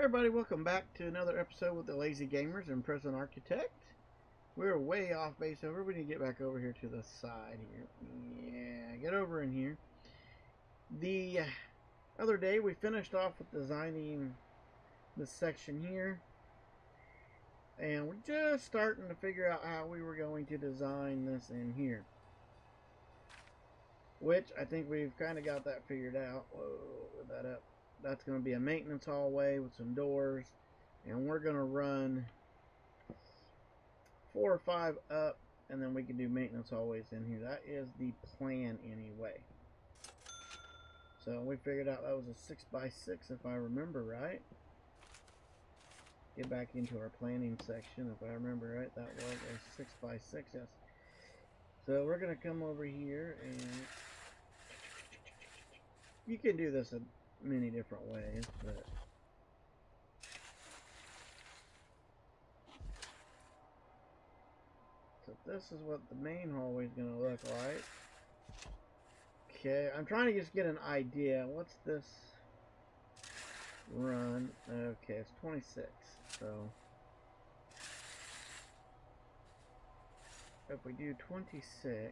everybody, welcome back to another episode with the Lazy Gamers and Prison Architect. We're way off base over. We need to get back over here to the side here. Yeah, get over in here. The other day we finished off with designing this section here. And we're just starting to figure out how we were going to design this in here. Which I think we've kind of got that figured out. Whoa, put that up. That's going to be a maintenance hallway with some doors, and we're going to run 4 or 5 up, and then we can do maintenance hallways in here. That is the plan anyway. So we figured out that was a 6x6 if I remember right. Get back into our planning section if I remember right. That was a 6x6, yes. So we're going to come over here, and you can do this in many different ways, but so this is what the main hallway is going to look like. Okay, I'm trying to just get an idea. What's this run? Okay, it's 26. So if we do 26,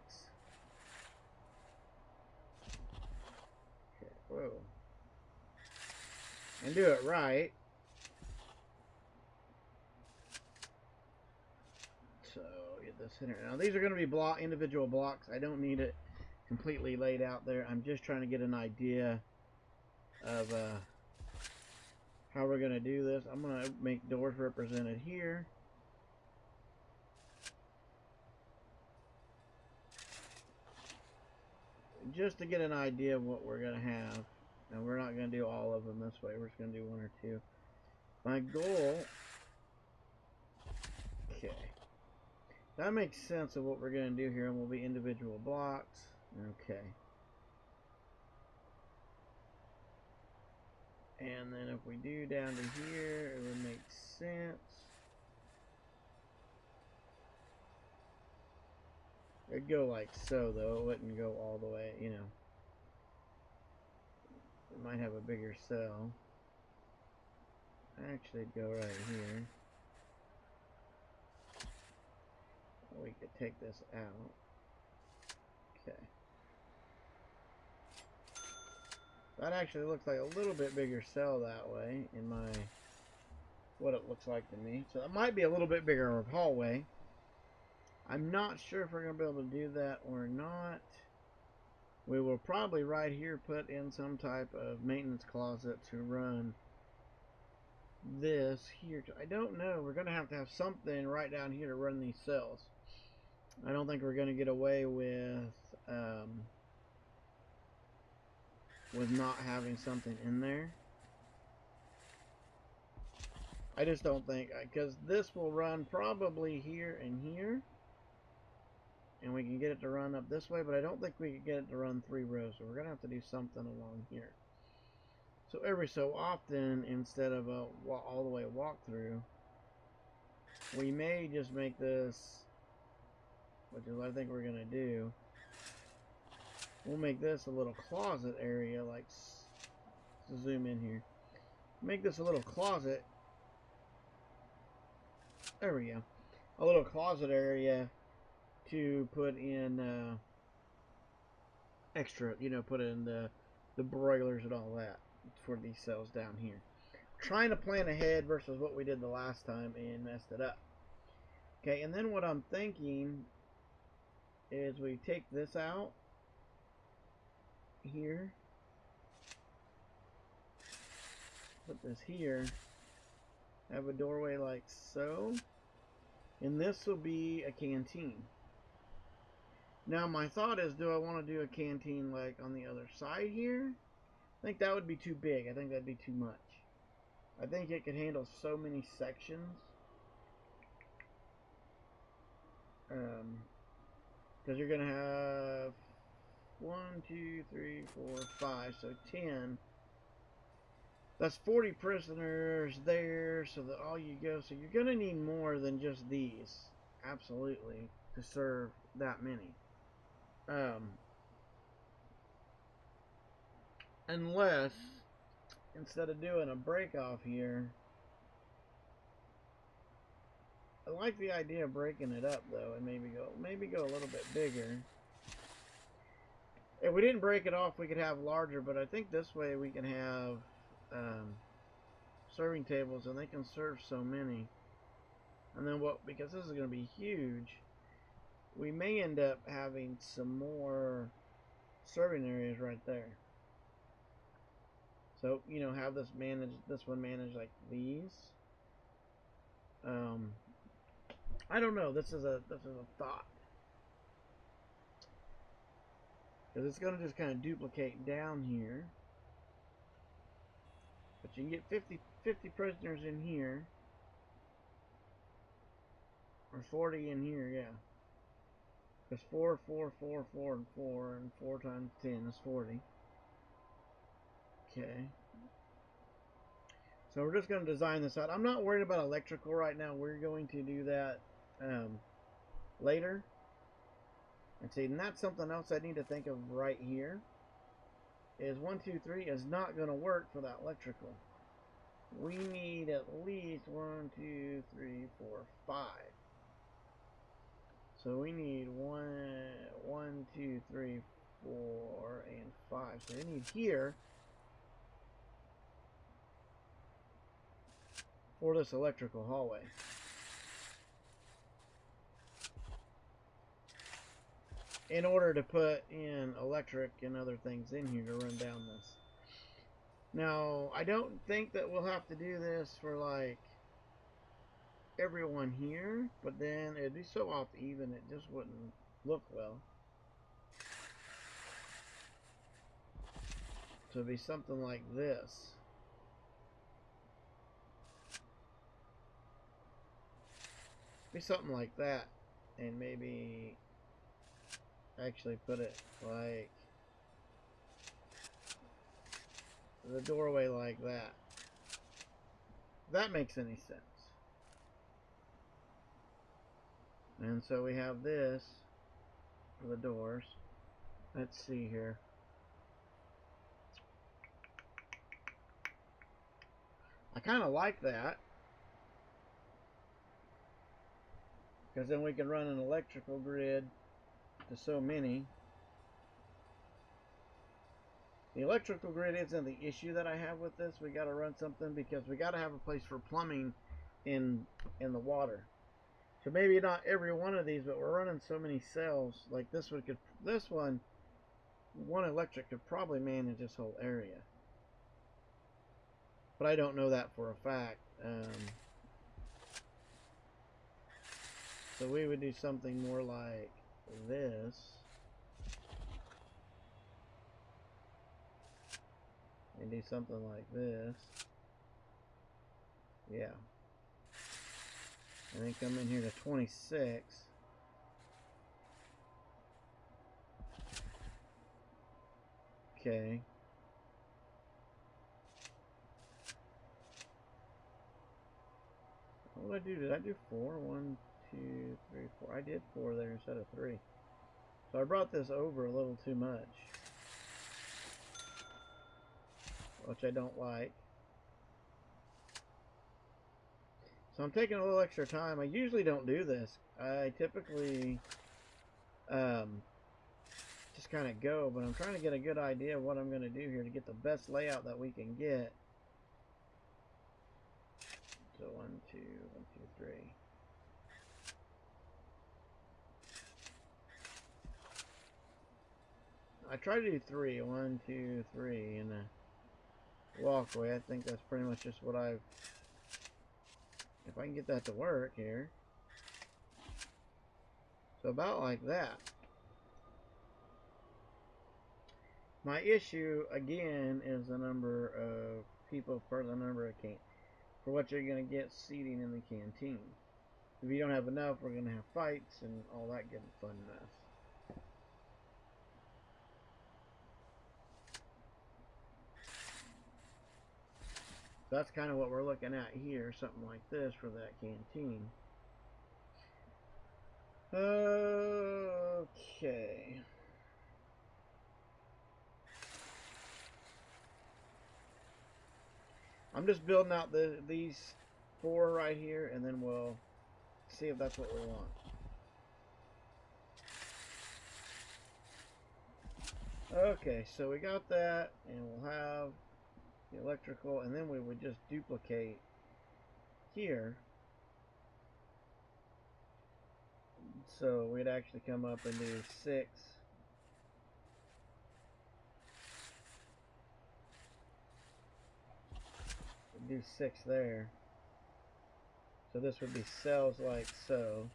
okay, whoa, and do it right. So get this in here. Now these are going to be individual blocks. I don't need it completely laid out there. I'm just trying to get an idea of how we're going to do this. I'm going to make doors represented here. Just to get an idea of what we're going to have. And we're not going to do all of them this way. We're just going to do 1 or 2. My goal... Okay. That makes sense of what we're going to do here. And will be individual blocks. Okay. And then if we do down to here, it would make sense. It'd go like so, though. It wouldn't go all the way, you know. It might have a bigger cell. Actually, it'd go right here. We could take this out. Okay. That actually looks like a little bit bigger cell that way in my what it looks like to me. So it might be a little bit bigger of hallway. I'm not sure if we're going to be able to do that or not. We will probably right here put in some type of maintenance closet to run this here. I don't know. We're going to have something right down here to run these cells. I don't think we're going to get away with not having something in there. I just don't think, because this will run probably here and here. And we can get it to run up this way, but I don't think we can get it to run 3 rows. So we're going to have to do something along here. So every so often, instead of a all the way walkthrough, we may just make this, which is what I think we're going to do. We'll make this a little closet area, like, let's zoom in here. Make this a little closet. There we go. A little closet area to put in extra, you know, put in the broilers and all that for these cells down here. Trying to plan ahead versus what we did the last time and messed it up. Okay, and then what I'm thinking is we take this out here, put this here, have a doorway like so, and this will be a canteen. Now my thought is, do I want to do a canteen like on the other side here? I think that would be too big. I think that'd be too much. I think it could handle so many sections. Because you're going to have 1, 2, 3, 4, 5, so 10. That's 40 prisoners there, so that all you go. So you're going to need more than just these, absolutely, to serve that many. Unless, instead of doing a break off here, I like the idea of breaking it up though, and maybe go a little bit bigger. If we didn't break it off, we could have larger, but I think this way we can have serving tables, and they can serve so many. And then because this is going to be huge, we may end up having some more serving areas right there. So, you know, have this one managed like these. I don't know. This is a thought, because it's going to just kind of duplicate down here. But you can get 50 prisoners in here, or 40 in here, yeah. Because 4, 4, 4, 4, and 4, and 4 times 10 is 40. Okay. So we're just going to design this out. I'm not worried about electrical right now. We're going to do that later. And see, and that's something else I need to think of right here. Is 1, 2, 3 is not going to work for that electrical. We need at least 1, 2, 3, 4, 5. So we need 1, 2, 3, 4, and 5. So we need here for this electrical hallway. In order to put in electric and other things in here to run down this. Now, I don't think that we'll have to do this for like everyone here, but then it'd be so off even it just wouldn't look well. So it'd be something like this. Be something like that, and maybe actually put it like the doorway like that. If that makes any sense. And so we have this for the doors. Let's see here. I kind of like that, because then we can run an electrical grid to so many. The electrical grid isn't the issue that I have with this. We got to run something because we got to have a place for plumbing in the water. So maybe not every one of these, but we're running so many cells. Like this one electric could probably manage this whole area. But I don't know that for a fact. So we would do something more like this. And do something like this. Yeah. And then come in here to 26. Okay. What did I do? Did I do 4? 1, 2, 3, 4. I did 4 there instead of 3. So I brought this over a little too much, which I don't like. So I'm taking a little extra time. I usually don't do this. I typically just kind of go, but I'm trying to get a good idea of what I'm going to do here to get the best layout that we can get. So 1, 2, 1, 2, 3. I try to do 3. 1, 2, 3 in a walkway. I think that's pretty much just what I've... If I can get that to work here. So about like that. My issue, again, is the number of people per the number of for what you're going to get seating in the canteen. If you don't have enough, we're going to have fights and all that good fun mess. So that's kind of what we're looking at here, something like this for that canteen. Okay. I'm just building out these 4 right here, and then we'll see if that's what we want. Okay, so we got that, and we'll have the electrical, and then we would just duplicate here. So we'd actually come up and do 6. Do 6 there. So this would be cells like so.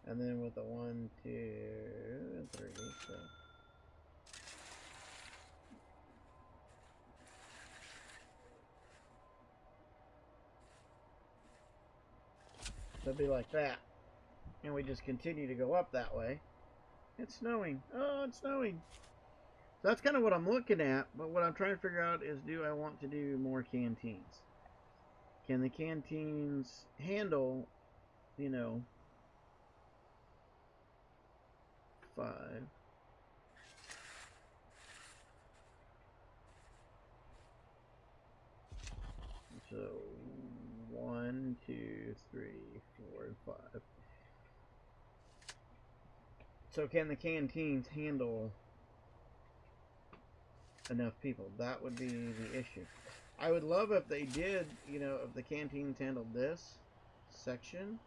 And then with the 1, 2, 3, so. So it'd be like that. And we just continue to go up that way. It's snowing. Oh, it's snowing. So that's kind of what I'm looking at, but what I'm trying to figure out is, do I want to do more canteens? Can the canteens handle, you know, 5? So 1, 2, 3, 4, and 5. So can the canteens handle enough people? That would be the issue. I would love if they did, you know, if the canteens handled this section.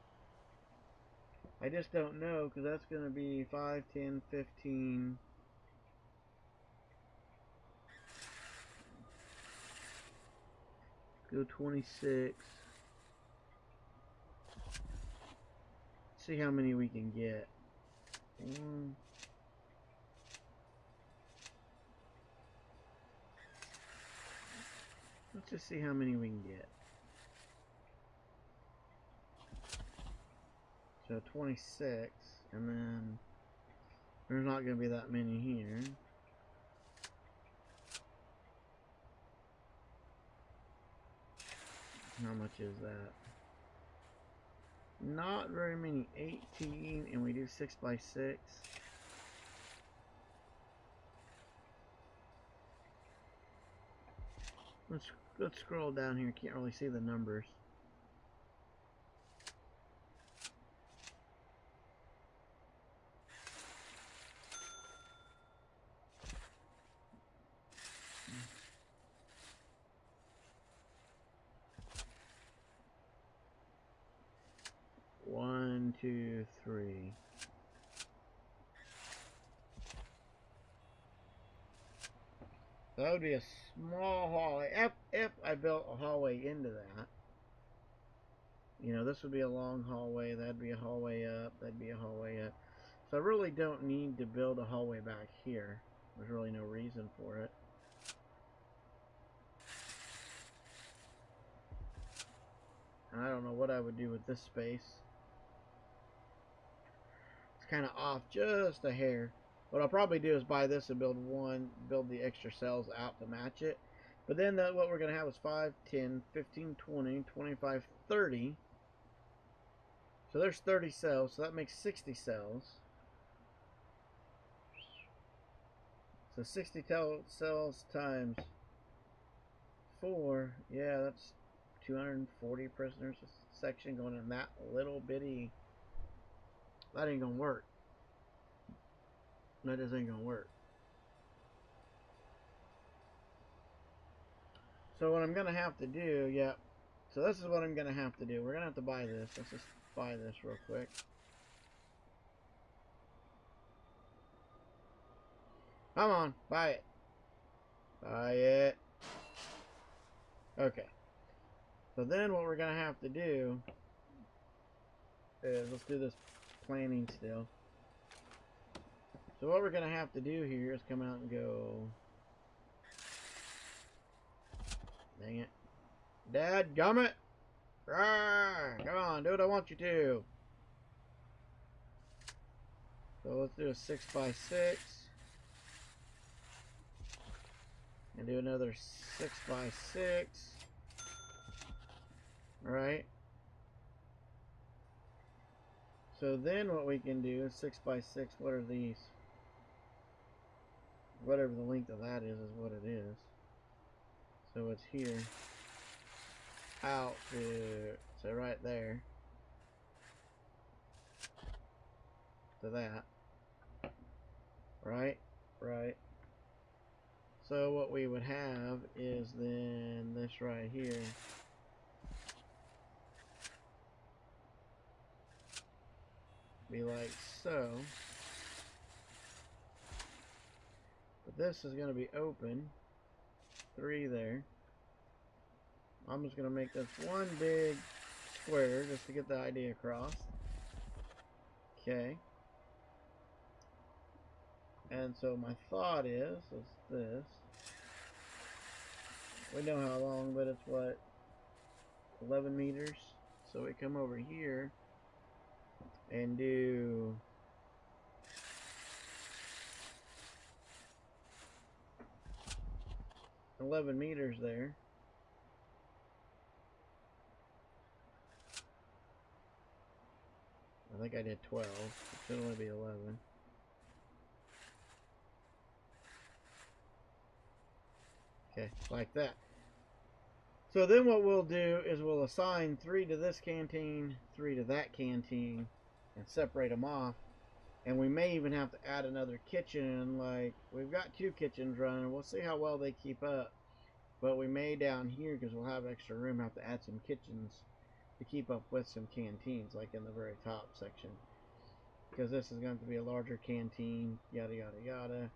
I just don't know, because that's going to be 5, 10, 15. Go 26. See how many we can get. 1. Let's just see how many we can get. So 26, and then there's not going to be that many here. How much is that? Not very many. 18, and we do 6 by 6. Let's scroll down here. Can't really see the numbers. One, 2, 3. That would be a small hallway. If I built a hallway into that. You know, this would be a long hallway. That'd be a hallway up. That'd be a hallway up. So I really don't need to build a hallway back here. There's really no reason for it. And I don't know what I would do with this space. It's kind of off just a hair. What I'll probably do is buy this and build the extra cells out to match it. But then what we're going to have is 5, 10, 15, 20, 25, 30. So there's 30 cells, so that makes 60 cells. So 60 cells times 4, yeah, that's 240 prisoners a section going in that little bitty. That ain't gonna work. That just ain't gonna work. So what I'm gonna have to do, yeah. So this is what I'm gonna have to do. We're gonna have to buy this. Let's just buy this real quick. Come on, buy it. Buy it. Okay. So then what we're gonna have to do is, let's do this planning still. So what we're gonna have to do here is come out and go. Dang it. Dad gummit! Come on, do what I want you to. So let's do a 6 by 6. And do another 6 by 6. Alright. So then what we can do is 6 by 6. What are these? Whatever the length of that is what it is. So it's here out to, so right there to that. Right? Right. So what we would have is then this right here. Be like so. But this is going to be open. 3 there. I'm just going to make this one big square just to get the idea across. Okay. And so my thought is this. We know how long, but it's what? 11 meters. So we come over here and do 11 meters there. I think I did 12. It should only be 11. Okay, like that. So then what we'll do is we'll assign 3 to this canteen, 3 to that canteen, and separate them off. And we may even have to add another kitchen. Like, we've got 2 kitchens running. We'll see how well they keep up. But we may down here, because we'll have extra room, have to add some kitchens to keep up with some canteens, like in the very top section. Because this is going to be a larger canteen, yada, yada, yada.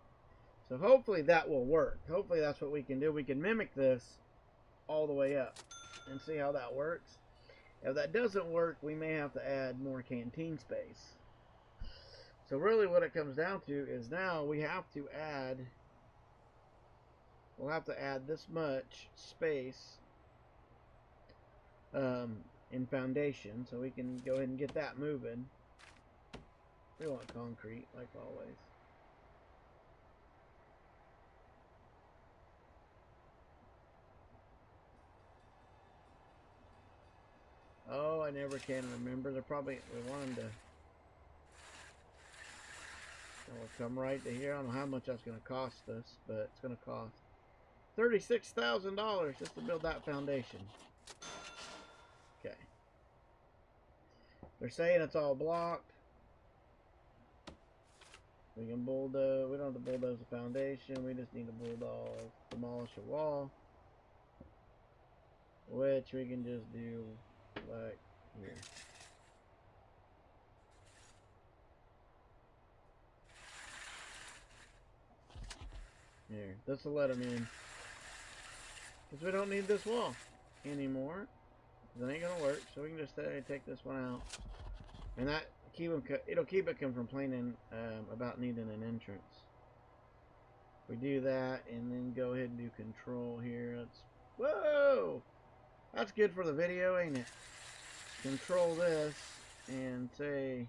So hopefully that will work. Hopefully that's what we can do. We can mimic this all the way up and see how that works. If that doesn't work, we may have to add more canteen space. So really what it comes down to is now we have to add, we'll have to add this much space in foundation, so we can go ahead and get that moving. We want concrete, like always. Oh, I never can remember. They're probably, we want them to, it'll come right to here. I don't know how much that's going to cost us, but it's going to cost $36,000 just to build that foundation. Okay. They're saying it's all blocked. We can bulldoze. We don't have to bulldoze the foundation. We just need to demolish a wall, which we can just do like here. Here, this will let them in, because we don't need this wall anymore. It ain't gonna work, so we can just take this one out, and that it'll keep it complaining about needing an entrance. We do that, and then go ahead and do control here. Whoa! That's good for the video, ain't it? Control this and say,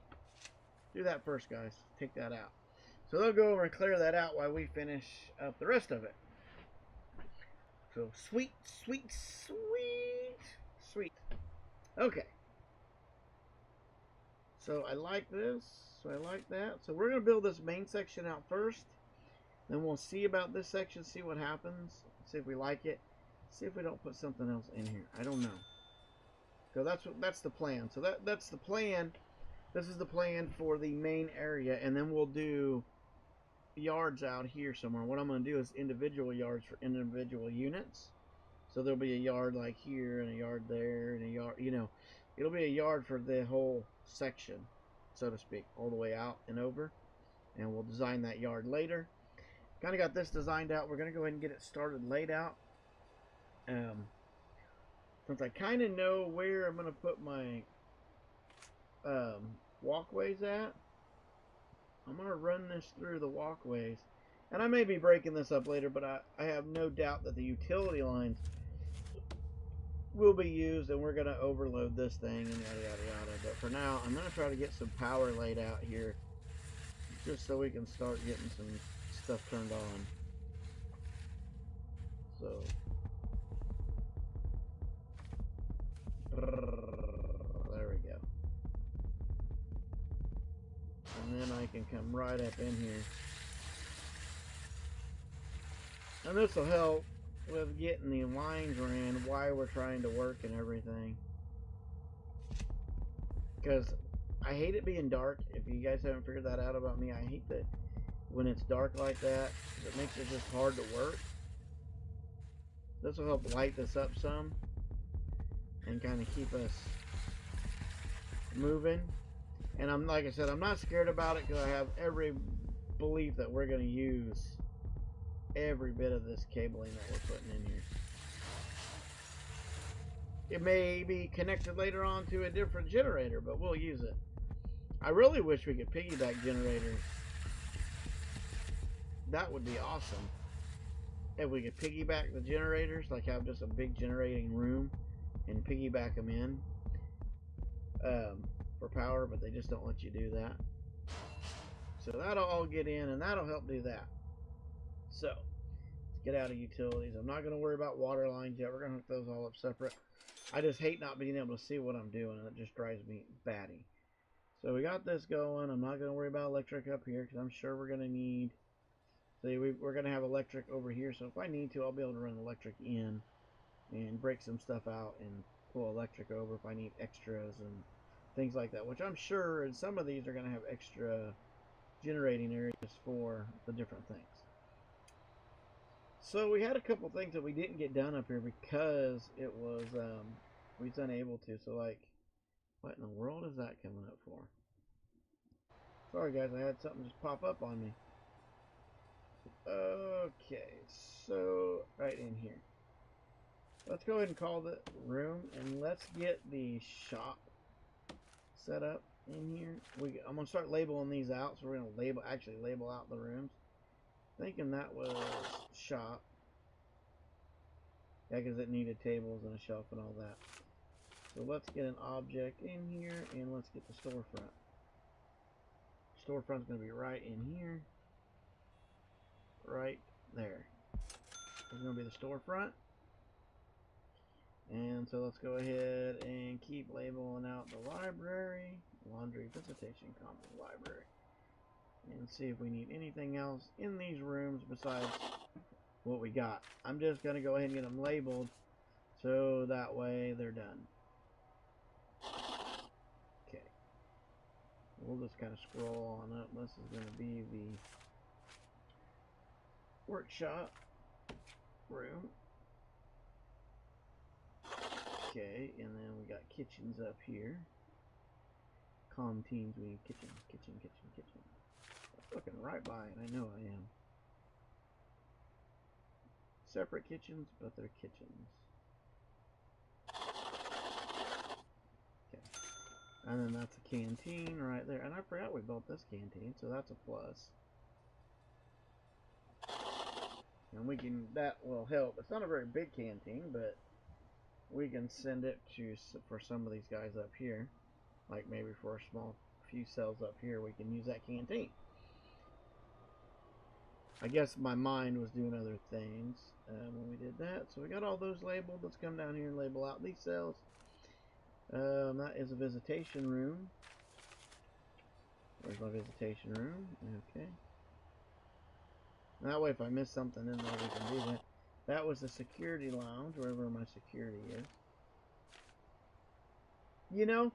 do that first, guys. Take that out. So they'll go over and clear that out while we finish up the rest of it. So sweet, sweet, sweet, sweet. Okay. So I like this. So I like that. So we're going to build this main section out first. Then we'll see about this section, see what happens, see if we like it, see if we don't put something else in here. I don't know. So that's the plan. So that's the plan. This is the plan for the main area, and then we'll do yards out here somewhere. What I'm going to do is individual yards for individual units. So there'll be a yard like here, and a yard there, and a yard, you know, it'll be a yard for the whole section, so to speak, all the way out and over. And we'll design that yard later. Kind of got this designed out. We're going to go ahead and get it started laid out. Since I kind of know where I'm going to put my walkways at, I'm going to run this through the walkways. And I may be breaking this up later, but I have no doubt that the utility lines will be used, and we're going to overload this thing and yada yada yada. But for now, I'm going to try to get some power laid out here, just so we can start getting some stuff turned on. So there we go. And then I can come right up in here. And this will help with getting the lines ran, why we're trying to work and everything. Because I hate it being dark. If you guys haven't figured that out about me, I hate that when it's dark like that. It makes it just hard to work. This will help light this up some and kind of keep us moving. And I'm, like I said, I'm not scared about it because I have every belief that we're going to use every bit of this cabling that we're putting in here. It may be connected later on to a different generator, but we'll use it. I really wish we could piggyback generators. That would be awesome. If we could piggyback the generators, like have just a big generating room and piggyback them in for power, but they just don't let you do that. So that'll all get in, and that'll help do that. So let's get out of utilities. I'm not going to worry about water lines yet. We're going to hook those all up separate. I just hate not being able to see what I'm doing, and it just drives me batty. So we got this going. I'm not going to worry about electric up here because I'm sure we're going to need... See, we're going to have electric over here, so if I need to, I'll be able to run electric in and break some stuff out and pull electric over if I need extras and things like that, which I'm sure and some of these are going to have extra generating areas for the different things. So we had a couple things that we didn't get done up here because it was, we was unable to. So like, what in the world is that coming up for? Sorry guys, I had something just pop up on me. Okay, so right in here. Let's go ahead and call the room and let's get the shop set up in here. I'm gonna start labeling these out, so we're gonna actually label out the rooms. Thinking that was shop. Yeah, because it needed tables and a shelf and all that. So let's get an object in here and let's get the storefront. Storefront's gonna be right in here. Right there. It's going to be the storefront. And so let's go ahead and keep labeling out the library, laundry, visitation, common library, and see if we need anything else in these rooms besides what we got. I'm just going to go ahead and get them labeled so that way they're done. Okay. We'll just kind of scroll on up. This is going to be the workshop room. Okay, and then we got kitchens up here. Canteens, we need kitchen. I'm looking right by it, I know I am. Separate kitchens, but they're kitchens. Okay, and then that's a canteen right there. And I forgot we built this canteen, so that's a plus. And we can, that will help. It's not a very big canteen, but we can send it to, for some of these guys up here. Like maybe for a small few cells up here, we can use that canteen. I guess my mind was doing other things when we did that. So we got all those labeled. Let's come down here and label out these cells. That is a visitation room. Where's my visitation room? Okay. That way if I miss something in there, we can do that. That was the security lounge, wherever my security is. You know,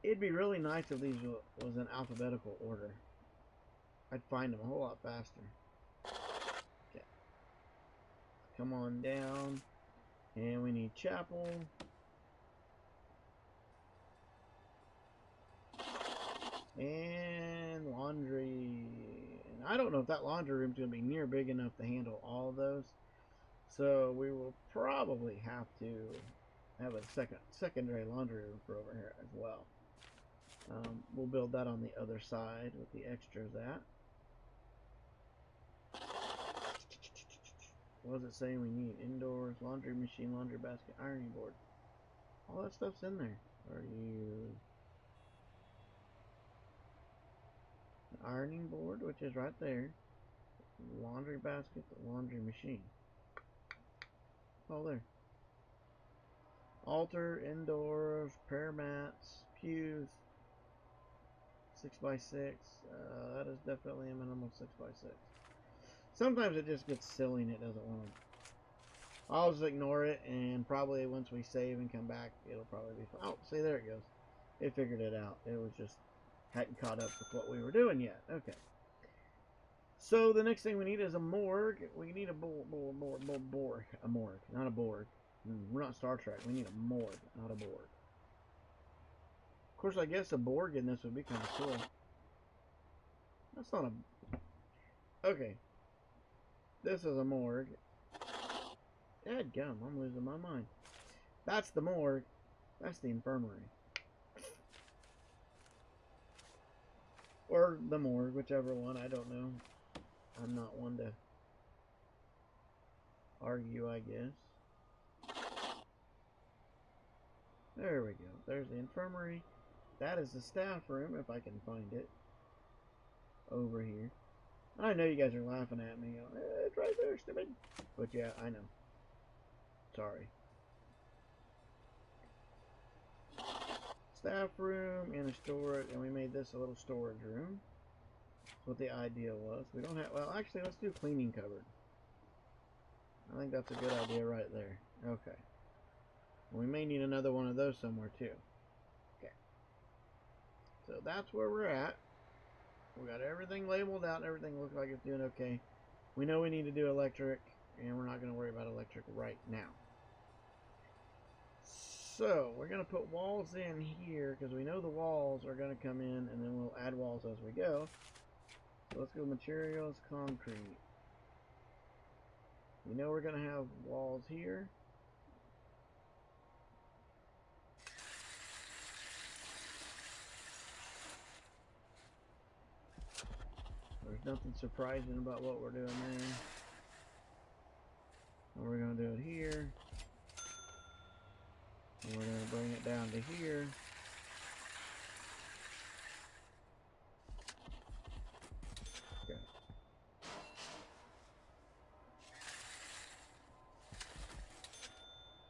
it'd be really nice if these was in alphabetical order. I'd find them a whole lot faster. Okay. Come on down. And we need chapel. And laundry. And I don't know if that laundry room's going to be near big enough to handle all of those. So we will probably have to have a secondary laundry room for over here as well. We'll build that on the other side with the extras at. What is it saying we need? Indoors, laundry machine, laundry basket, ironing board. All that stuff's in there. Are you... Ironing board, which is right there. Laundry basket, the laundry machine. Oh, there. Altar, indoors, prayer mats, pews, 6x6. That is definitely a minimum 6x6. Sometimes it just gets silly and it doesn't want to I'll just ignore it, and probably once we save and come back, it'll probably be fine. Oh, see, there it goes. It figured it out. It was just hadn't caught up with what we were doing yet. Okay. So the next thing we need is a morgue. We need a morgue. A morgue, not a Borg. We're not Star Trek. We need a morgue, not a Borg. Of course, I guess a Borg in this would be kind of cool. That's not a... Okay. This is a morgue. Dadgum, I'm losing my mind. That's the morgue. That's the infirmary. Or the morgue, whichever one, I don't know. I'm not one to argue, I guess. There we go. There's the infirmary. That is the staff room, if I can find it. Over here. I know you guys are laughing at me. It's right there, stupid. But yeah, I know. Sorry. Staff room and a storage, and we made this a little storage room. That's what the idea was. We don't have, well, actually, let's do cleaning cupboard. I think that's a good idea right there. Okay. We may need another one of those somewhere too. Okay. So that's where we're at. We got everything labeled out and everything looks like it's doing okay. We know we need to do electric, and we're not going to worry about electric right now. So we're going to put walls in here because we know the walls are going to come in, and then we'll add walls as we go. So let's go materials, concrete. We know we're going to have walls here. There's nothing surprising about what we're doing there. And we're going to do it here. And we're going to bring it down to here. Okay.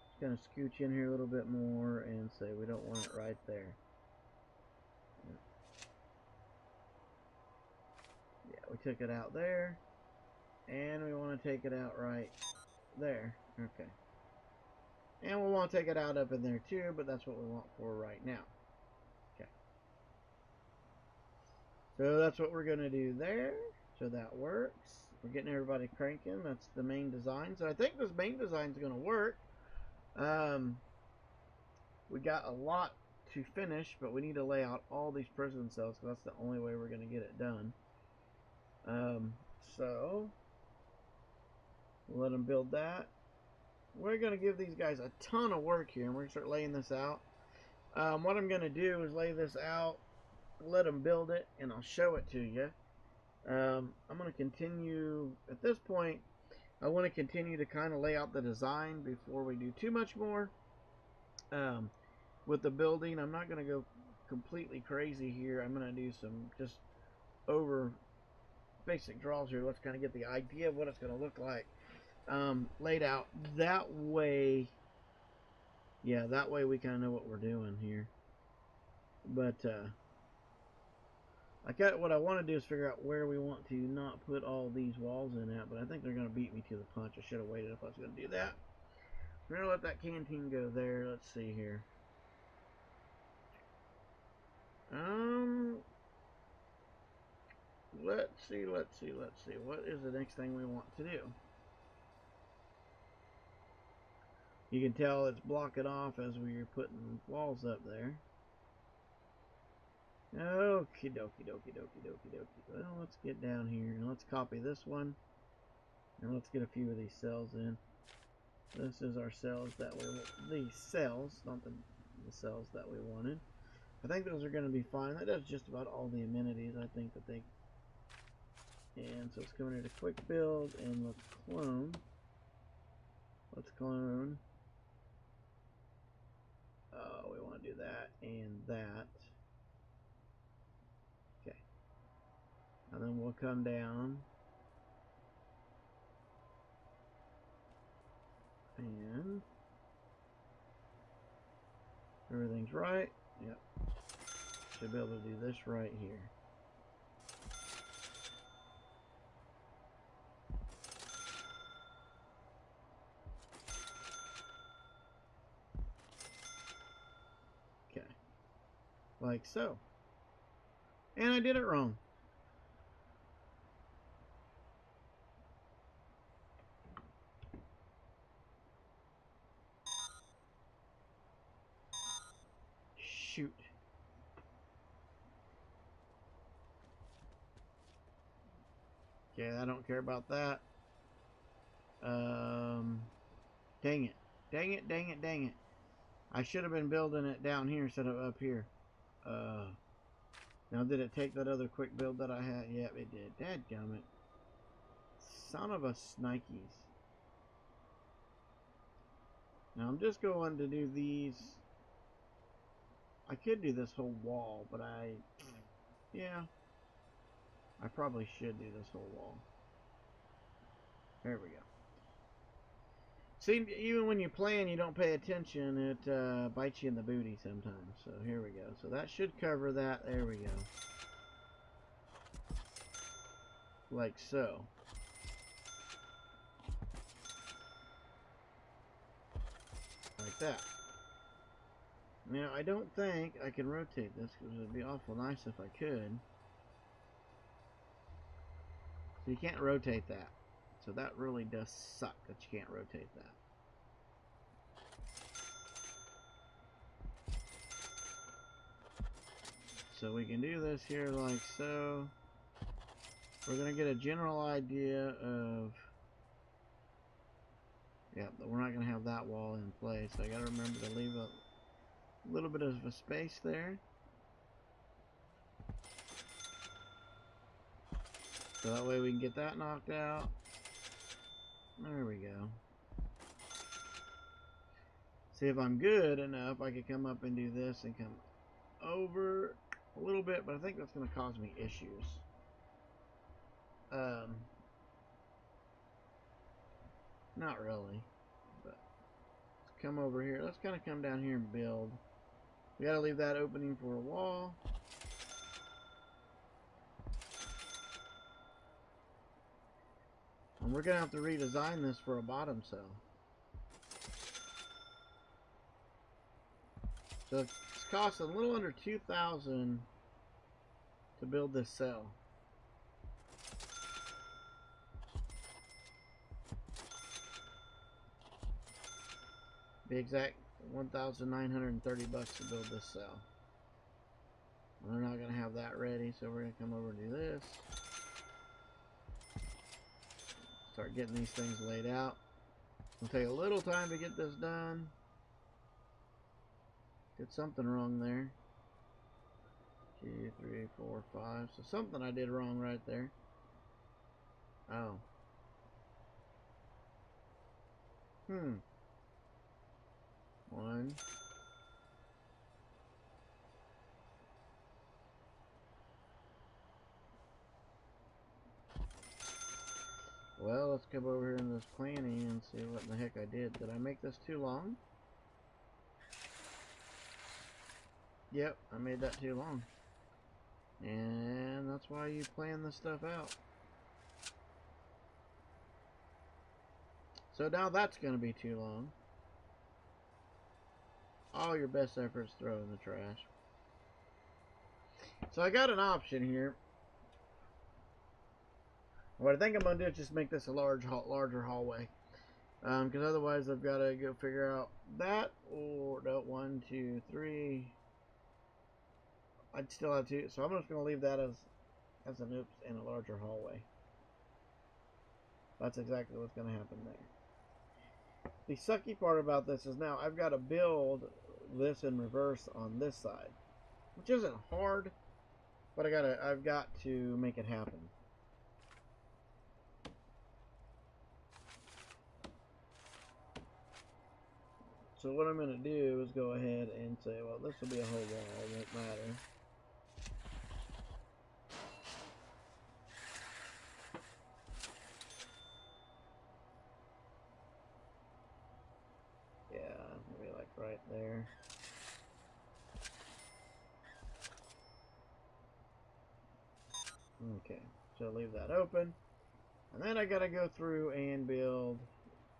Just going to scooch in here a little bit more and say we don't want it right there. Yeah, we took it out there. And we want to take it out right there. Okay. And we'll want to take it out up in there too, but that's what we want for right now. Okay. So that's what we're going to do there. So that works. We're getting everybody cranking. That's the main design. So I think this main design is going to work. We got a lot to finish, but we need to lay out all these prison cells because that's the only way we're going to get it done. So we'll let them build that. We're going to give these guys a ton of work here, and we're going to start laying this out. What I'm going to do is lay this out, let them build it, and I'll show it to you. I'm going to continue, at this point, I want to continue to kind of lay out the design before we do too much more. With the building, I'm not going to go completely crazy here. I'm going to do some just over basic draws here. Let's kind of get the idea of what it's going to look like. Laid out that way. Yeah, that way we kind of know what we're doing here. But what I want to do is figure out where we want to not put all these walls in at, but I think they're going to beat me to the punch. I should have waited if I was going to do that. We're going to let that canteen go there. Let's see here. Let's see. What is the next thing we want to do? You can tell it's blocking off as we're putting walls up there. Okie dokie. Well, let's get down here and let's copy this one. And let's get a few of these cells in. This is our cells that we want. These cells, not the cells that we wanted. I think those are going to be fine. That does just about all the amenities I think that they... And so let's come in here to quick build and let's clone. Let's clone. We want to do that and that. Okay. And then we'll come down. And everything's right. Yep. Should be able to do this right here. like so. And I did it wrong. Shoot. Okay, I don't care about that. Dang it. Dang it, dang it, dang it. I should have been building it down here instead of up here. Now did it take that other quick build that I had? Yep, it did. Dadgummit. Son of a snikes. Now I'm just going to do these. I could do this whole wall, but yeah, I probably should do this whole wall. There we go. See, even when you plan, you don't pay attention, it bites you in the booty sometimes. So here we go. So that should cover that. There we go. Like so. Like that. Now, I don't think I can rotate this because it would be awful nice if I could. So you can't rotate that. So that really does suck that you can't rotate that. So we can do this here like so. We're going to get a general idea of... Yeah, but we're not going to have that wall in place. I got to remember to leave a little bit of a space there. So that way we can get that knocked out. There we go. See, if I'm good enough, I could come up and do this and come over a little bit, but I think that's going to cause me issues. Not really, but let's come over here. Let's kind of come down here and build. We got to leave that opening for a wall. And we're going to have to redesign this for a bottom cell. So it's costing a little under $2,000 to build this cell. The exact $1,930 to build this cell. We're not going to have that ready, so we're going to come over and do this. Start getting these things laid out. It'll take a little time to get this done. Did something wrong there. 2, 3, 4, 5. So something I did wrong right there. Oh. One. Well, let's come over here in this planning and see what in the heck I did. Did I make this too long? Yep, I made that too long. And that's why you plan this stuff out. So now that's going to be too long. All your best efforts throw in the trash. So I got an option here. What I think I'm going to do is just make this a larger hallway. Because otherwise I've got to go figure out that, or no, 1, 2, 3. I'd still have 2, so I'm just going to leave that as an oops in a larger hallway. That's exactly what's going to happen there. The sucky part about this is now I've got to build this in reverse on this side, which isn't hard, but I've got to make it happen. So what I'm going to do is go ahead and say, well, this will be a whole wall, it won't matter. Yeah, maybe like right there. Okay, so leave that open. And then I got to go through and build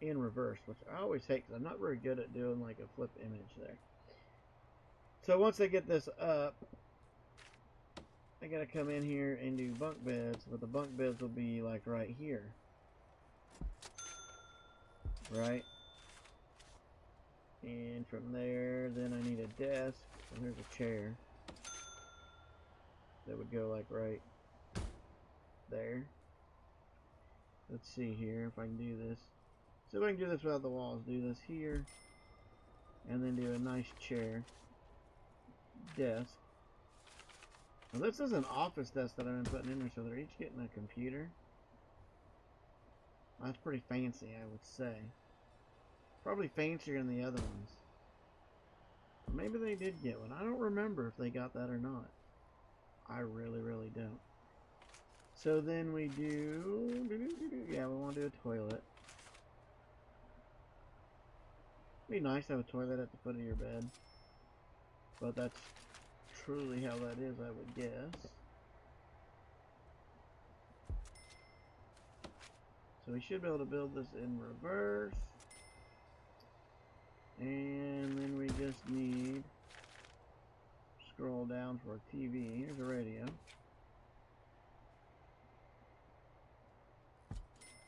in reverse, which I always hate because I'm not very good at doing like a flip image there. So once they get this up, I gotta come in here and do bunk beds, but the bunk beds will be like right here. Right? And from there, then I need a desk. So here's a chair. That would go like right there. Let's see here if I can do this. So if I can do this without the walls, do this here. And then do a nice chair. Desk. Now this is an office desk that I've been putting in there, so they're each getting a computer. That's pretty fancy, I would say. Probably fancier than the other ones. Maybe they did get one. I don't remember if they got that or not. I really, really don't. So then we do... Yeah, we want to do a toilet. It'd be nice to have a toilet at the foot of your bed. But that's truly how that is, I would guess. So we should be able to build this in reverse. And then we just need... Scroll down for a TV. Here's a radio.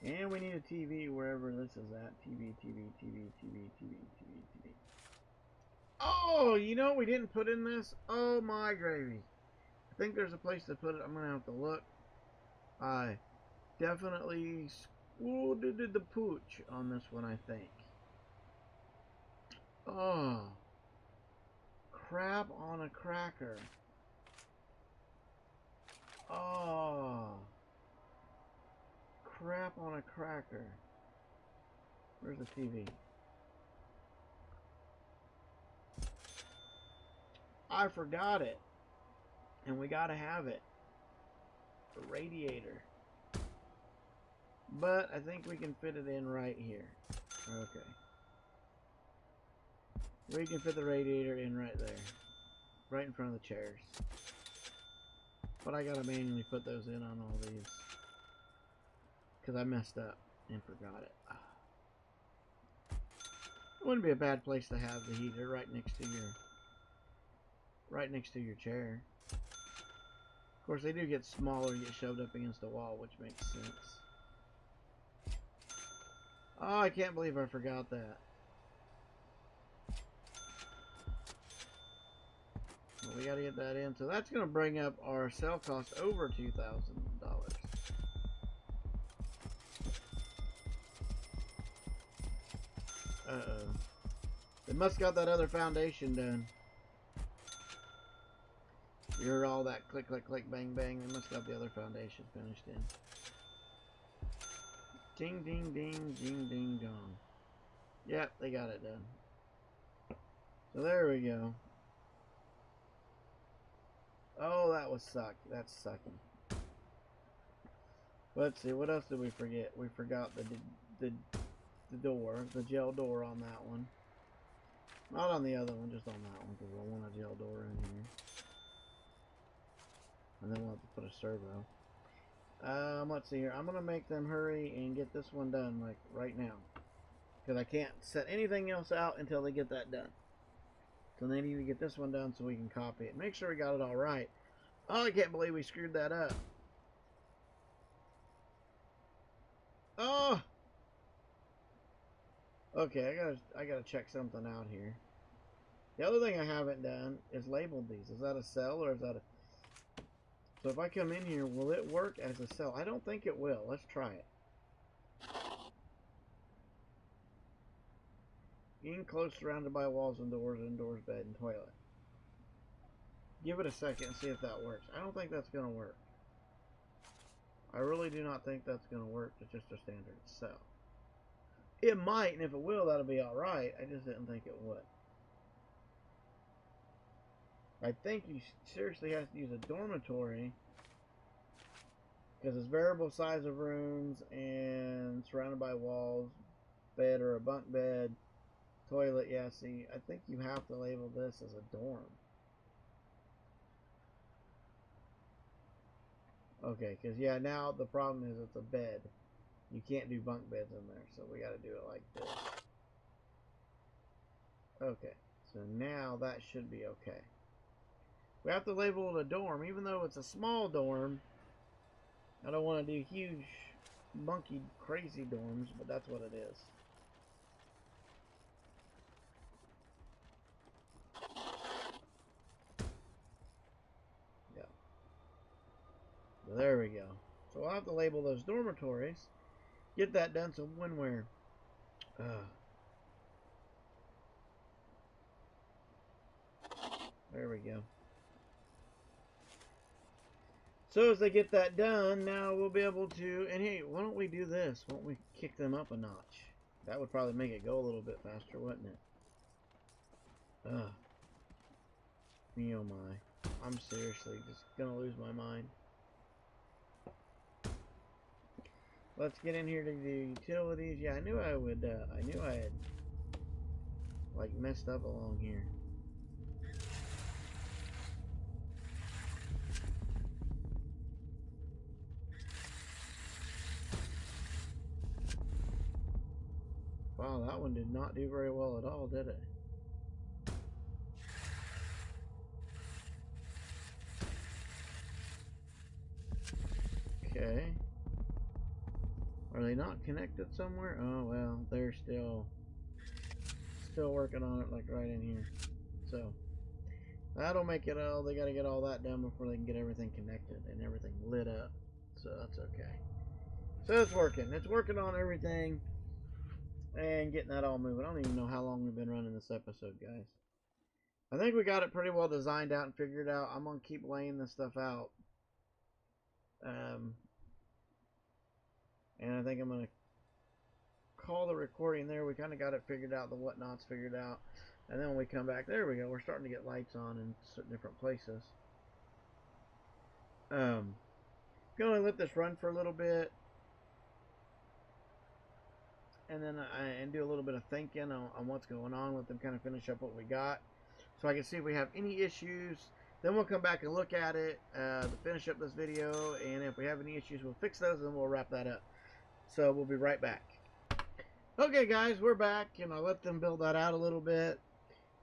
And we need a TV wherever this is at. TV. Oh, you know what we didn't put in this? Oh my gravy. I think there's a place to put it. I'm going to have to look. I definitely scolded the pooch on this one, I think. Oh. Crab on a cracker. Oh. Crap on a cracker. Where's the TV? I forgot it. And we gotta have it. The radiator. But I think we can fit it in right here. Okay. We can fit the radiator in right there. Right in front of the chairs. But I gotta manually put those in on all these. Because I messed up and forgot it. It wouldn't be a bad place to have the heater right next to your chair. Of course, they do get smaller and get shoved up against the wall, which makes sense. Oh, I can't believe I forgot that. Well, we gotta get that in. So that's gonna bring up our sell cost over $2,000. Uh-oh. They must got that other foundation done. You heard all that click, click, click, bang, bang. They must got the other foundation finished in. Ding, ding, ding, ding, ding, dong. Yep, they got it done. So there we go. Oh, that was suck. That's sucking. Let's see, what else did we forget? We forgot the door, the gel door on that one. Not on the other one, just on that one, because I want a gel door in here. And then we'll have to put a servo. Let's see here. I'm going to make them hurry and get this one done, like, right now. Because I can't set anything else out until they get that done. So they need to get this one done so we can copy it. Make sure we got it all right. Oh, I can't believe we screwed that up. Oh! Okay, I gotta check something out here. The other thing I haven't done is labeled these. Is that a cell or is that a... So if I come in here, will it work as a cell? I don't think it will. Let's try it. Enclosed, surrounded by walls and doors, indoors, bed, and toilet. Give it a second and see if that works. I don't think that's going to work. I really do not think that's going to work. It's just a standard cell. It might, and if it will, that'll be alright. I just didn't think it would. I think you seriously have to use a dormitory because it's variable size of rooms and surrounded by walls, bed or a bunk bed, toilet. Yeah, see, I think you have to label this as a dorm. Okay, because yeah, now the problem is it's a bed. You can't do bunk beds in there, so we got to do it like this. Okay, So now that should be okay. We have to label it a dorm, even though it's a small dorm. I don't want to do huge, monkey, crazy dorms, but that's what it is. Yeah. So there we go. So I'll have to label those dormitories. Get that done so when we're... there we go. So as they get that done, now we'll be able to... And hey, why don't we do this? Why don't we kick them up a notch? That would probably make it go a little bit faster, wouldn't it? Me oh my. I'm seriously just gonna lose my mind. Let's get in here to the utilities. Yeah, I knew I would, I knew I had, like, messed up along here. Wow, that one did not do very well at all, did it? Okay. Are they not connected somewhere? Oh, well, they're still working on it, like, right in here. So, that'll make it all, they gotta get all that done before they can get everything connected and everything lit up. So, that's okay. So, it's working. It's working on everything and getting that all moving. I don't even know how long we've been running this episode, guys. I think we got it pretty well designed out and figured out. I'm going to keep laying this stuff out. And I think I'm going to call the recording there. We kind of got it figured out, the whatnots figured out. And then when we come back, there we go. We're starting to get lights on in certain different places. Going to let this run for a little bit. And then and do a little bit of thinking on what's going on. Let them kind of finish up what we got. So I can see if we have any issues. Then we'll come back and look at it to finish up this video. And if we have any issues, we'll fix those and we'll wrap that up. So we'll be right back. Okay, guys, we're back. And I let them build that out a little bit.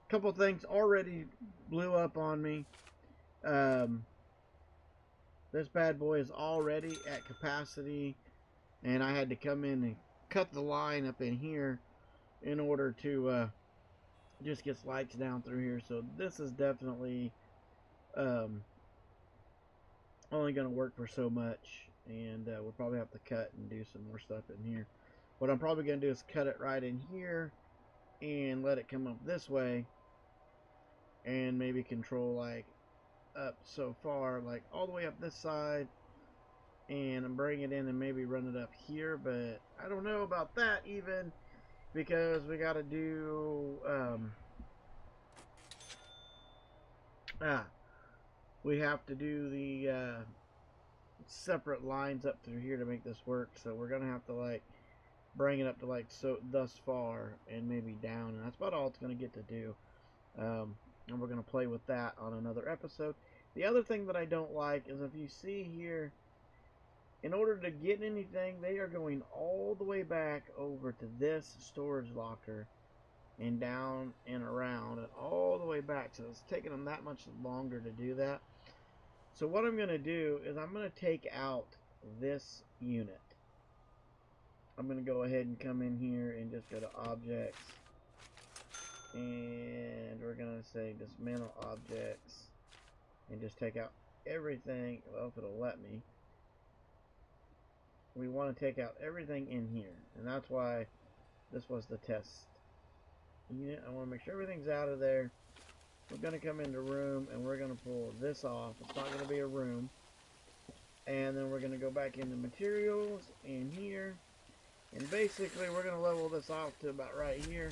A couple things already blew up on me. This bad boy is already at capacity. And I had to come in and cut the line up in here in order to just get lights down through here. So this is definitely only going to work for so much, and we'll probably have to cut and do some more stuff in here. What I'm probably going to do is cut it right in here and let it come up this way, and maybe control like up so far, like all the way up this side, and bring it in and maybe run it up here. But I don't know about that even, because we got to do we have to do the separate lines up through here to make this work. So we're gonna have to like bring it up to like so thus far and maybe down, and that's about all it's gonna get to do. And we're gonna play with that on another episode. The other thing that I don't like is, if you see here, in order to get anything, they are going all the way back over to this storage locker and down and around and all the way back. So it's taking them that much longer to do that. So what I'm going to do is I'm going to take out this unit. I'm going to go ahead and come in here and just go to objects. And we're going to say dismantle objects. And just take out everything. Well, if it'll let me. We want to take out everything in here. And that's why this was the test unit. I want to make sure everything's out of there. We're going to come into room and we're going to pull this off. It's not going to be a room. And then we're going to go back into materials in here. And basically we're going to level this off to about right here.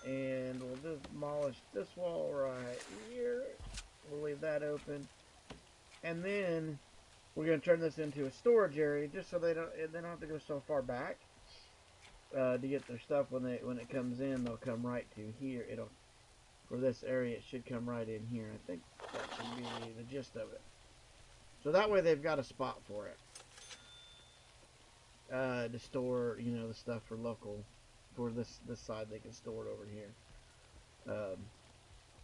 And we'll demolish this wall right here. We'll leave that open. And then we're going to turn this into a storage area, just so they don't have to go so far back to get their stuff. When it comes in, they'll come right to here. For this area, it should come right in here. I think that should be the gist of it. So that way they've got a spot for it to store, the stuff for local for this side they can store it over here. At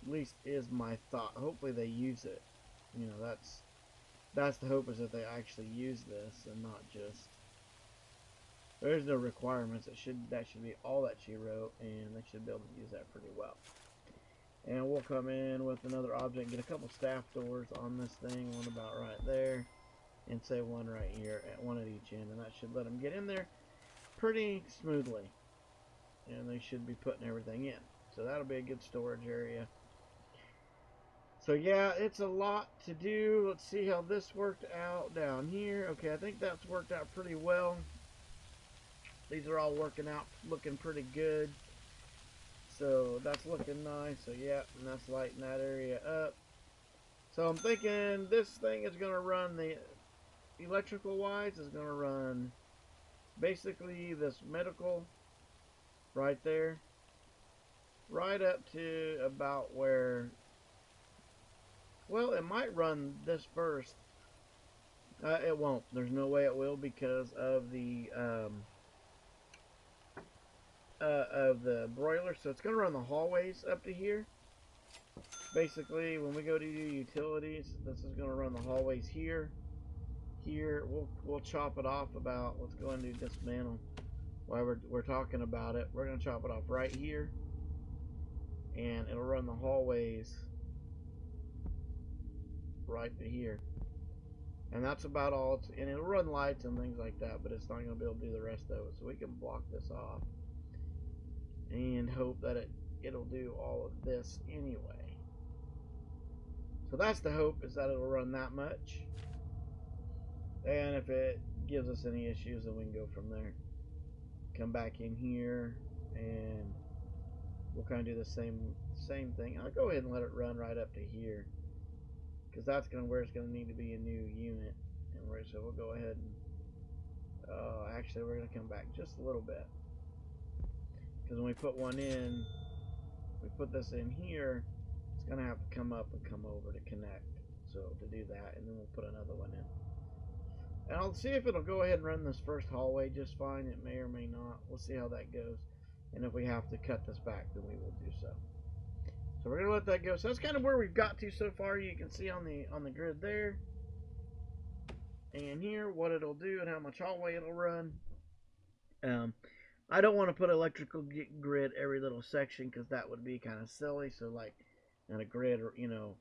least is my thought. Hopefully they use it. You know, that's the hope, is that they actually use this and not just. There's no requirements. That should be all that she wrote, and they should be able to use that pretty well. And we'll come in with another object and get a couple staff doors on this thing, one about right there, and say one right here, at one at each end, and that should let them get in there pretty smoothly. And they should be putting everything in. So that'll be a good storage area. So yeah, it's a lot to do. Let's see how this worked out down here. Okay, I think that's worked out pretty well. These are all working out, looking pretty good. So that's looking nice. So yeah, and that's lighting that area up. So I'm thinking this thing is going to run, the electrical wise is going to run basically this medical right there, right up to about where, well, it might run this first. It won't. There's no way it will, because of the broiler. So it's going to run the hallways up to here. Basically, when we go to do utilities, this is going to run the hallways here. Here, we'll chop it off about. Let's go and do dismantle. While we're talking about it, we're going to chop it off right here, and it'll run the hallways right to here. And that's about all. And it'll run lights and things like that, but it's not going to be able to do the rest of it. So we can block this off and hope that it'll do all of this anyway. So that's the hope, is that it'll run that much. And if it gives us any issues, then we can go from there. Come back in here, and we'll kind of do the same thing. I'll go ahead and let it run right up to here, because that's where it's going to need to be a new unit. And so we'll go ahead and actually we're going to come back just a little bit, because when we put one in, we put this in here, it's going to have to come up and come over to connect. So to do that, and then we'll put another one in. And I'll see if it'll go ahead and run this first hallway just fine. It may or may not. We'll see how that goes. And if we have to cut this back, then we will do so. So we're going to let that go. So that's kind of where we've got to so far. You can see on the grid there. And here, what it'll do and how much hallway it'll run. I don't want to put electrical grid every little section, because that would be kind of silly. So like on a grid, or, you know,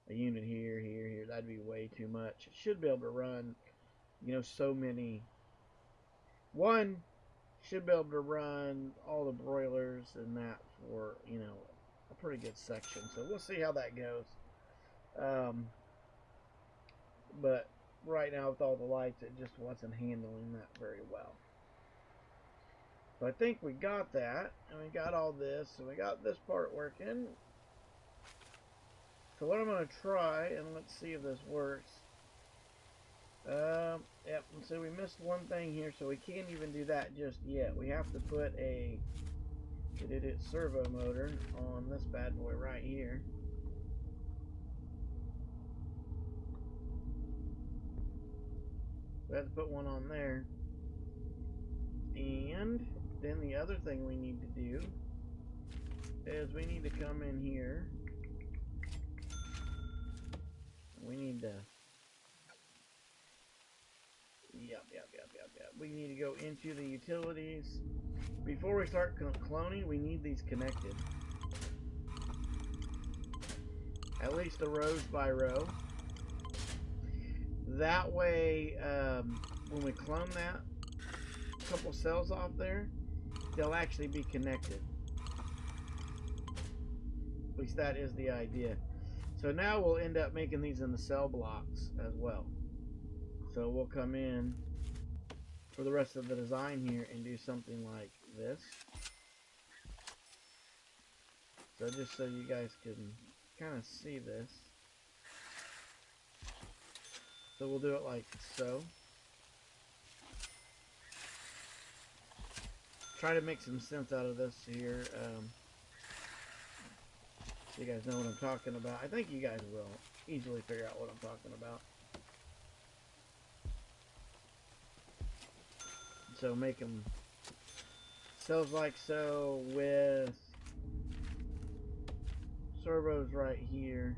a unit here, here, here, that'd be way too much. It should be able to run, you know, so many. One should be able to run all the broilers and that for, you know, a pretty good section. So we'll see how that goes. But right now with all the lights, it just wasn't handling that very well. So I think we got that, and we got all this, and we got this part working. So what I'm going to try, and let's see if this works. Yep, so we missed one thing here, so we can't even do that just yet. We have to put a servo motor on this bad boy right here. We have to put one on there. And then the other thing we need to do is we need to come in here. We need to... Yep. We need to go into the utilities. Before we start cloning, we need these connected. At least the rows by row. That way, when we clone that, a couple cells off there, they'll actually be connected. At least that is the idea. So now we'll end up making these in the cell blocks as well. So we'll come in for the rest of the design here and do something like this. So just so you guys can kind of see this. So we'll do it like so. Try to make some sense out of this here. So you guys know what I'm talking about. I think you guys will easily figure out what I'm talking about. So make them cells like so with servos right here,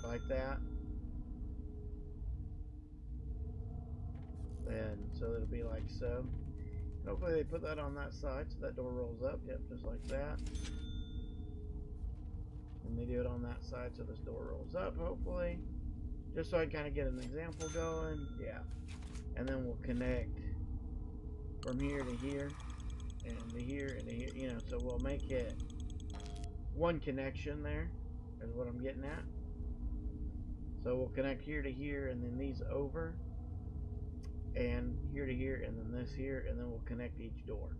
like that. And so it'll be like so. Hopefully they put that on that side so that door rolls up. Yep, just like that. And they do it on that side so this door rolls up, hopefully. Just so I can kind of get an example going. Yeah. And then we'll connect from here to here, and to here, and to here. You know, so we'll make it one connection there, is what I'm getting at. So we'll connect here to here, and then these over, and here to here, and then this here, and then we'll connect each door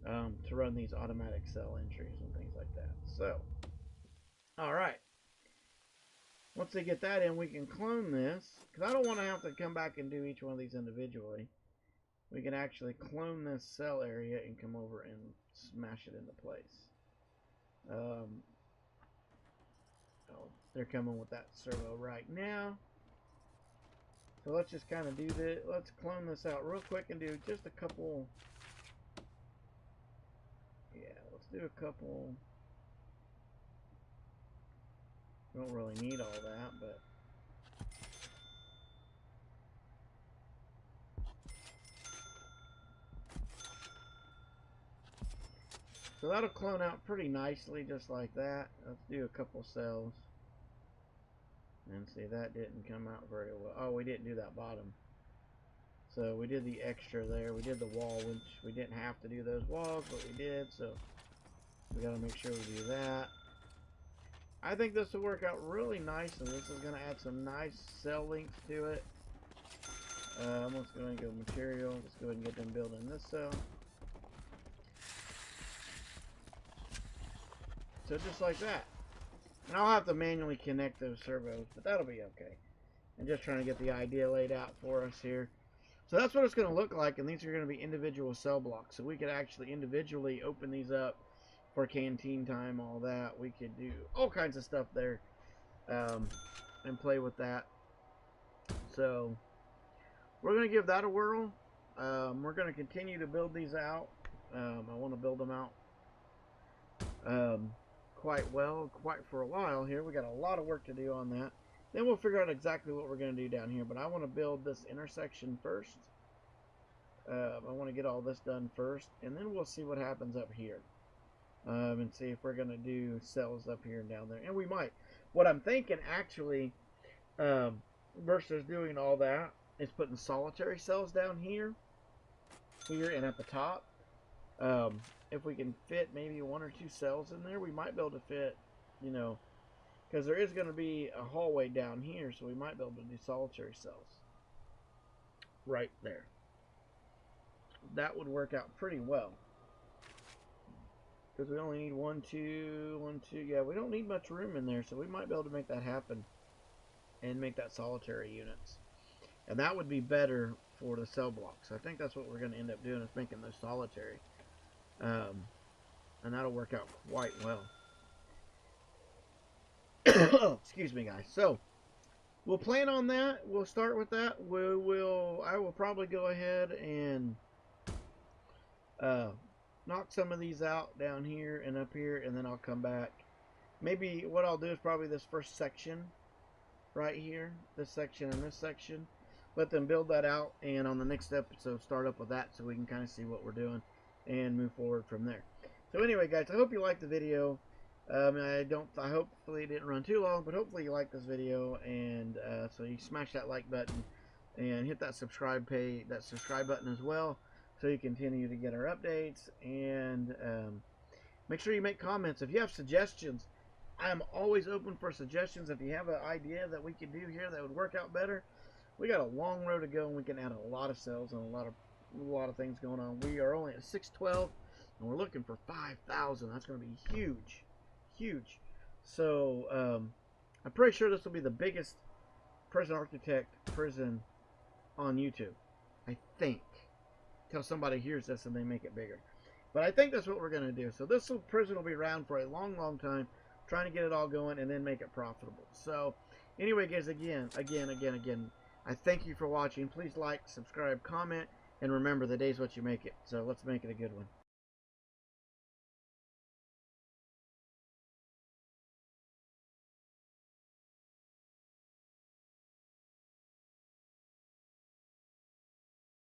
to run these automatic cell entries and things like that. So, alright. Once they get that in, we can clone this, because I don't want to have to come back and do each one of these individually. We can actually clone this cell area and come over and smash it into place. Oh, they're coming with that servo right now. So let's just kind of do this. Let's clone this out real quick and do just a couple. Yeah, let's do a couple. Don't really need all that, but. So that'll clone out pretty nicely just like that. Let's do a couple cells. And see, that didn't come out very well. Oh, we didn't do that bottom. So we did the extra there. We did the wall, which we didn't have to do those walls, but we did. So we got to make sure we do that. I think this will work out really nice, and this is going to add some nice cell links to it. Let's go ahead and go material. Let's go ahead and get them building this cell. So just like that. And I'll have to manually connect those servos, but that'll be okay. I'm just trying to get the idea laid out for us here. So that's what it's going to look like, and these are going to be individual cell blocks. So we could actually individually open these up for canteen time, all that. We could do all kinds of stuff there and play with that. So we're going to give that a whirl. We're going to continue to build these out. I want to build them out quite well, quite for a while here. We got a lot of work to do on that. Then we'll figure out exactly what we're going to do down here. But I want to build this intersection first. I want to get all this done first, and then we'll see what happens up here. And see if we're going to do cells up here and down there. And we might. What I'm thinking, actually, versus doing all that, is putting solitary cells down here, and at the top. If we can fit maybe 1 or 2 cells in there, we might be able to fit, you know, because there is going to be a hallway down here, so we might be able to do solitary cells right there. That would work out pretty well, because we only need 1, 2, 1, 2. Yeah, we don't need much room in there, so we might be able to make that happen and make that solitary units. And that would be better for the cell blocks. I think that's what we're going to end up doing, is making those solitary. And that'll work out quite well. Excuse me, guys. So we'll plan on that. We'll start with that. I will probably go ahead and knock some of these out down here and up here, and then I'll come back. Maybe what I'll do is probably this first section right here, this section and this section, let them build that out, and on the next episode start up with that so we can kind of see what we're doing and move forward from there. So anyway, guys, I hope you liked the video. I hopefully it didn't run too long, but hopefully you liked this video, and so you smash that like button and hit that subscribe button as well, so you continue to get our updates. And make sure you make comments if you have suggestions. I am always open for suggestions. If you have an idea that we could do here that would work out better, we got a long road to go, and we can add a lot of cells and a lot of things going on. We are only at 612, and we're looking for 5,000. That's going to be huge, huge. So I'm pretty sure this will be the biggest Prison Architect prison on YouTube, I think, until somebody hears this and they make it bigger. But I think that's what we're going to do. So this prison will be around for a long, long time, trying to get it all going and then make it profitable. So anyway, guys, again, I thank you for watching. Please like, subscribe, comment, and remember, the day's what you make it. So let's make it a good one.